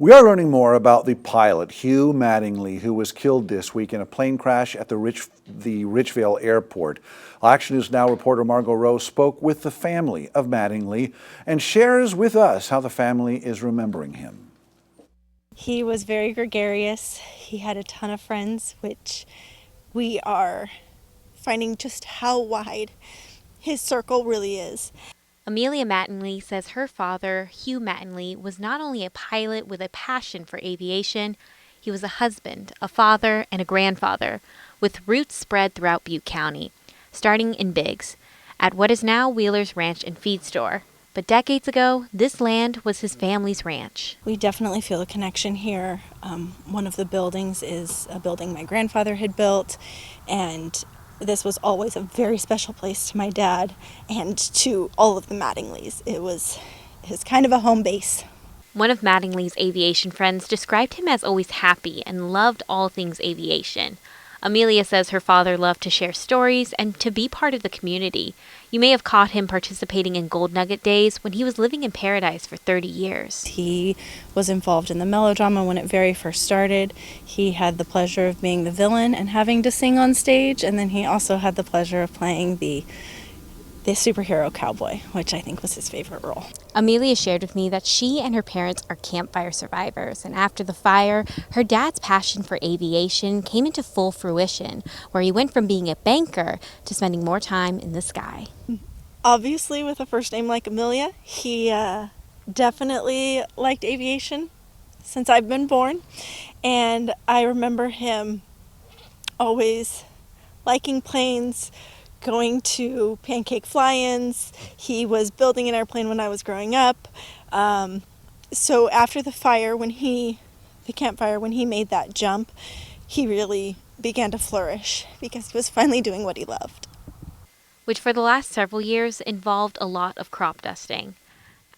We are learning more about the pilot, Hugh Mattingly, who was killed this week in a plane crash at the Richville Airport. Action News Now reporter Margot Rowe spoke with the family of Mattingly and shares with us how the family is remembering him. He was very gregarious. He had a ton of friends, which we are finding just how wide his circle really is. Amelia Mattingly says her father, Hugh Mattingly, was not only a pilot with a passion for aviation, he was a husband, a father, and a grandfather, with roots spread throughout Butte County, starting in Biggs, at what is now Wheeler's Ranch and Feed Store. But decades ago, this land was his family's ranch. We definitely feel a connection here. One of the buildings is a building my grandfather had built, and this was always a very special place to my dad and to all of the Mattinglys. It was kind of a home base. One of Mattingly's aviation friends described him as always happy and loved all things aviation. Amelia says her father loved to share stories and to be part of the community. You may have caught him participating in Gold Nugget Days when he was living in Paradise for 30 years. He was involved in the melodrama when it very first started. He had the pleasure of being the villain and having to sing on stage, and then he also had the pleasure of playing the superhero cowboy, which I think was his favorite role. Amelia shared with me that she and her parents are campfire survivors, and after the fire, her dad's passion for aviation came into full fruition, where he went from being a banker to spending more time in the sky. Obviously, with a first name like Amelia, he definitely liked aviation since I've been born, and I remember him always liking planes, going to pancake fly-ins. He was building an airplane when I was growing up. So after the campfire, when he made that jump, he really began to flourish because he was finally doing what he loved. Which for the last several years involved a lot of crop dusting.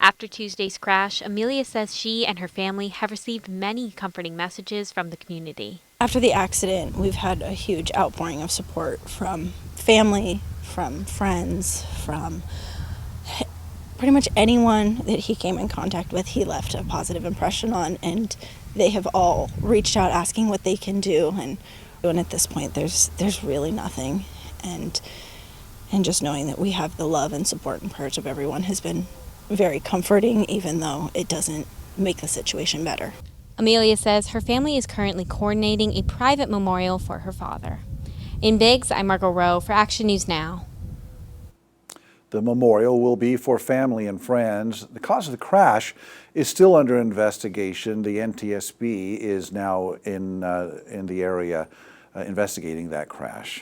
After Tuesday's crash, Amelia says she and her family have received many comforting messages from the community. After the accident, we've had a huge outpouring of support from family, from friends, from pretty much anyone that he came in contact with. He left a positive impression on, and they have all reached out asking what they can do. And at this point, there's really nothing. And just knowing that we have the love and support and prayers of everyone has been very comforting, even though it doesn't make the situation better. Amelia says her family is currently coordinating a private memorial for her father. In Biggs, I'm Margot Rowe for Action News Now. The memorial will be for family and friends. The cause of the crash is still under investigation. The NTSB is now in the area investigating that crash.